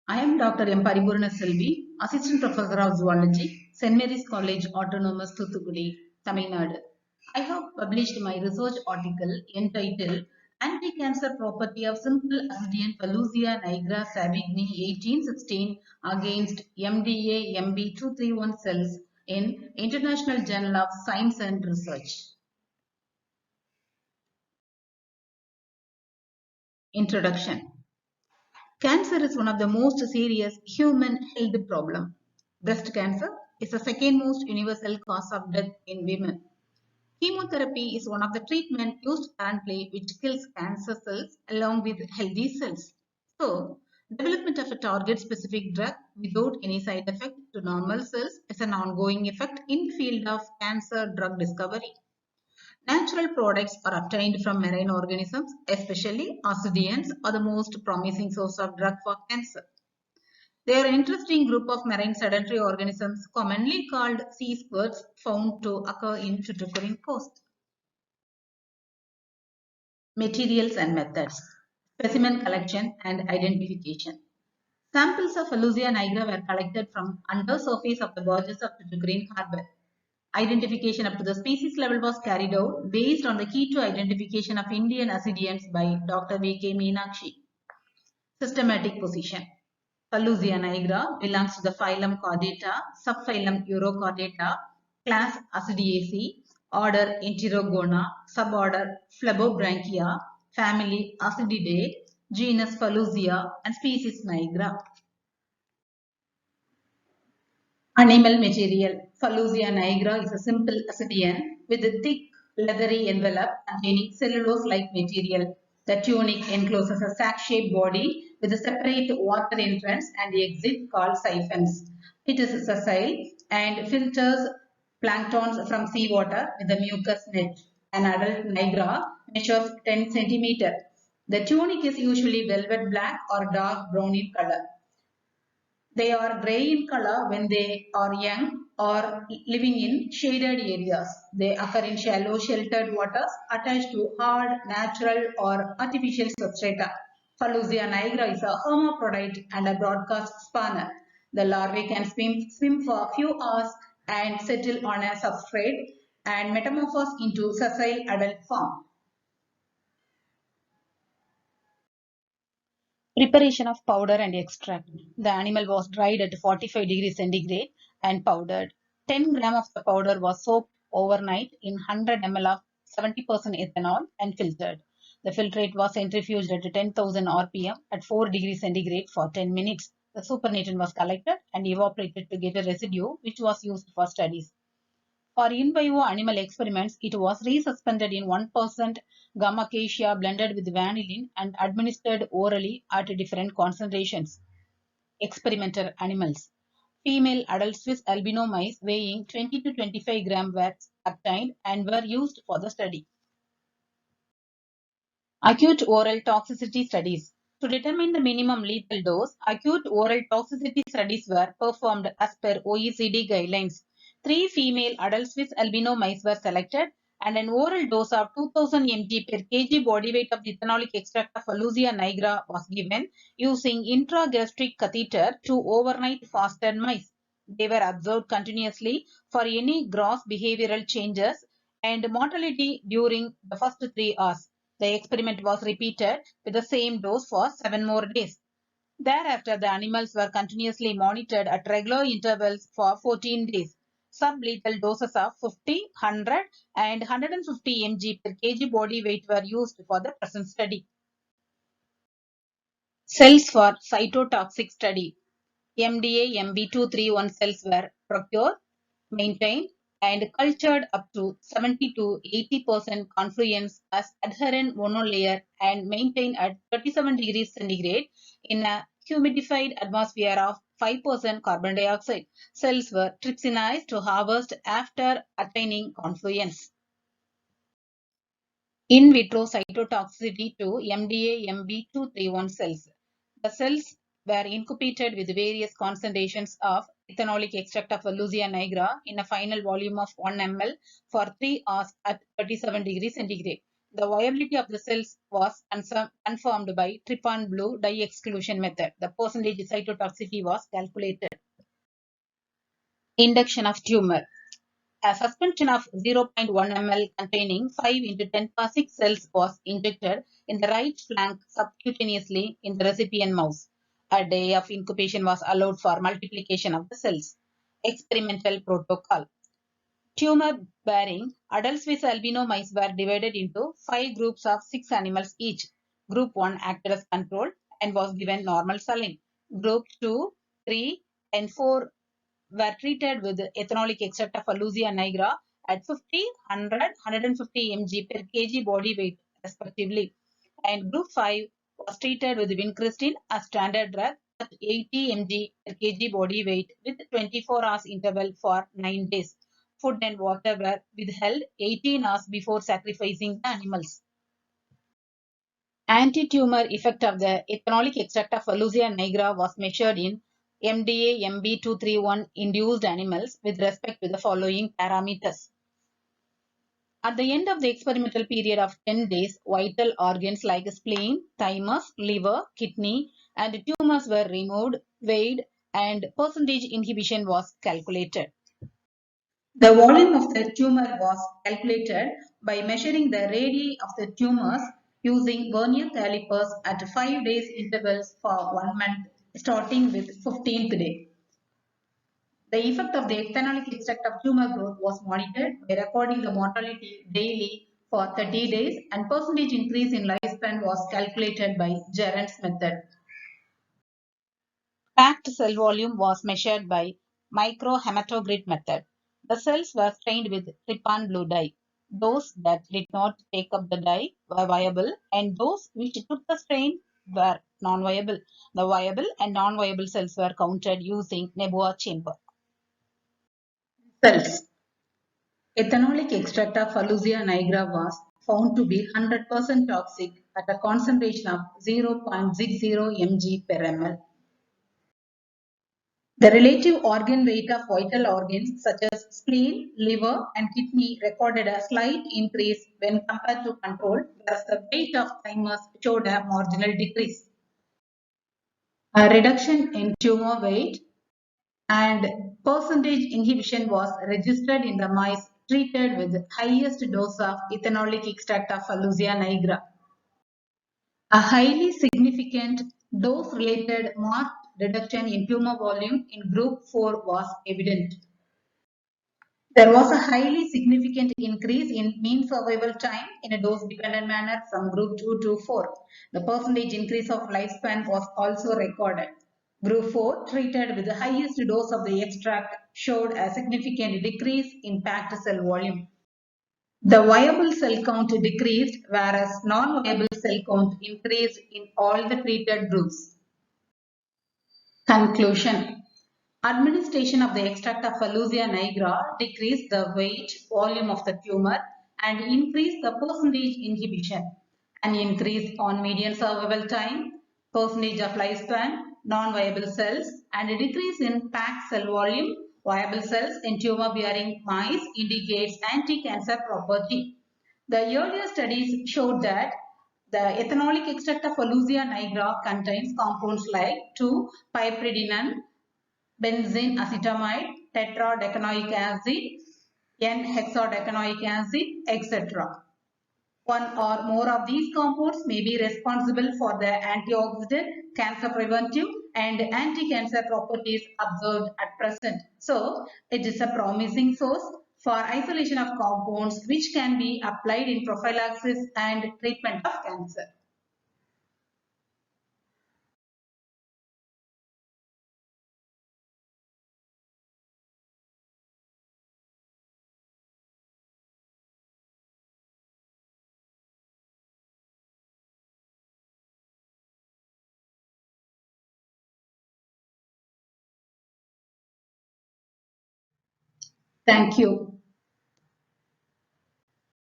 I am Dr. M. Paripurna Selvi, Assistant Professor of Zoology, St. Mary's College, Autonomous, Thuthukudi, Tamil Nadu. I have published my research article entitled Anti-Cancer Property of Simple Ascidian Pelusia nigra savigny 1816 against MDA MB231 cells in International Journal of Science and Research. Introduction. Cancer is one of the most serious human health problems. Breast cancer is the second most universal cause of death in women. Chemotherapy is one of the treatments used currently which kills cancer cells along with healthy cells. So, development of a target-specific drug without any side effect to normal cells is an ongoing effort in the field of cancer drug discovery. Natural products are obtained from marine organisms, especially ascidians, are the most promising source of drug for cancer. They are an interesting group of marine sedentary organisms commonly called sea squirts found to occur in Tuticorin coast. Materials and methods. Specimen collection and identification. Samples of Pelusia nigra were collected from under surface of the barges of Tuticorin harbour. Identification up to the species level was carried out based on the key to identification of Indian ascidians by Dr. V.K. Meenakshi. Systematic position. Pelusia nigra belongs to the phylum Chordata, subphylum Urochordata, class Ascidiaceae, order Enterogona, suborder Phlebobranchia, family Ascididae, genus Pelusia, and species nigra. Animal material. Pelusia nigra is a simple ascidian with a thick leathery envelope containing cellulose-like material. The tunic encloses a sac-shaped body with a separate water entrance and exit called siphons. It is sessile and filters planktons from seawater with a mucus net. An adult nigra measures 10 cm. The tunic is usually velvet black or dark brown in color. They are grey in color when they are young or living in shaded areas. They occur in shallow sheltered waters attached to hard, natural or artificial substrata. Pelusia nigra is a hermaphrodite and a broadcast spawner. The larvae can swim for a few hours and settle on a substrate and metamorphose into sessile adult form. Preparation of powder and extract. The animal was dried at 45 degrees centigrade and powdered. 10 gram of the powder was soaked overnight in 100 ml of 70% ethanol and filtered. The filtrate was centrifuged at 10,000 rpm at 4 degrees centigrade for 10 minutes. The supernatant was collected and evaporated to get a residue which was used for studies. For in vivo animal experiments, it was resuspended in 1% gamma-cassia blended with vanillin and administered orally at different concentrations. Experimental animals. Female adult Swiss albino mice weighing 20 to 25 grams were obtained and were used for the study. Acute oral toxicity studies. To determine the minimum lethal dose, acute oral toxicity studies were performed as per OECD guidelines. 3 female adult Swiss albino mice were selected and an oral dose of 2000 mg per kg body weight of the ethanolic extract of Pelusia nigra was given using intragastric catheter to overnight fasted mice. They were observed continuously for any gross behavioral changes and mortality during the first 3 hours. The experiment was repeated with the same dose for 7 more days. Thereafter, the animals were continuously monitored at regular intervals for 14 days. Sublethal doses of 50, 100 and 150 mg per kg body weight were used for the present study. Cells for cytotoxic study. MDA MB231 cells were procured, maintained, and cultured up to 70 to 80% confluence as adherent monolayer and maintained at 37 degrees centigrade in a humidified atmosphere of 5% carbon dioxide. Cells were trypsinized to harvest after attaining confluence. In vitro cytotoxicity to MDA MB231 cells. The cells were incubated with various concentrations of ethanolic extract of Pelusia nigra in a final volume of 1 ml for 3 hours at 37 degrees centigrade. The viability of the cells was confirmed by trypan-blue dye exclusion method. The percentage cytotoxicity was calculated. Induction of tumor. A suspension of 0.1 ml containing 5 into 10 power 6 cells was injected in the right flank subcutaneously in the recipient mouse. A day of incubation was allowed for multiplication of the cells. Experimental protocol. Tumor-bearing adults with albino mice were divided into 5 groups of 6 animals each. Group 1 acted as control and was given normal saline. Group 2, 3, and 4 were treated with ethanolic extract of Alusia nigra at 50, 100, 150 mg per kg body weight respectively. And group 5 was treated with vincristine, a standard drug, at 80 mg per kg body weight with 24 hours interval for 9 days. Food and water were withheld 18 hours before sacrificing the animals. Anti-tumor effect of the ethanolic extract of Alusia nigra was measured in MDA MB231 induced animals with respect to the following parameters. At the end of the experimental period of 10 days, vital organs like spleen, thymus, liver, kidney, and tumors were removed, weighed, and percentage inhibition was calculated. The volume of the tumor was calculated by measuring the radii of the tumors using vernier calipers at 5 days intervals for 1 month, starting with 15th day. The effect of the ethanolic extract of tumor growth was monitored by recording the mortality daily for 30 days, and percentage increase in lifespan was calculated by Gerrans method. Packed cell volume was measured by microhematogrid method. The cells were stained with trypan blue dye. Those that did not take up the dye were viable, and those which took the stain were non-viable. The viable and non-viable cells were counted using Nebuah chamber. Cells. Ethanolic extract of Alusia nigra was found to be 100% toxic at a concentration of 0.60 mg per ml. The relative organ weight of vital organs such as spleen, liver, and kidney recorded a slight increase when compared to control, whereas the weight of thymus showed a marginal decrease. A reduction in tumor weight and percentage inhibition was registered in the mice treated with highest dose of ethanolic extract of Alusia nigra. A highly significant dose-related marked reduction in tumor volume in group 4 was evident. There was a highly significant increase in mean survival time in a dose-dependent manner from group 2 to 4. The percentage increase of lifespan was also recorded. Group 4, treated with the highest dose of the extract, showed a significant decrease in packed cell volume. The viable cell count decreased, whereas non-viable cell count increased in all the treated groups. Conclusion. Administration of the extract of Alusia nigra decreased the weight, volume of the tumor and increased the percentage inhibition. An increase on median survival time, percentage of lifespan, non-viable cells, and a decrease in packed cell volume, viable cells in tumor-bearing mice indicates anti-cancer property. The earlier studies showed that the ethanolic extract of Alusia nigra contains compounds like 2-piperidinone, benzene acetamide, tetradecanoic acid, N-hexadecanoic acid, etc. One or more of these compounds may be responsible for the antioxidant, cancer preventive, and anti-cancer properties observed at present. So, it is a promising source for isolation of compounds which can be applied in prophylaxis and treatment of cancer. Thank you.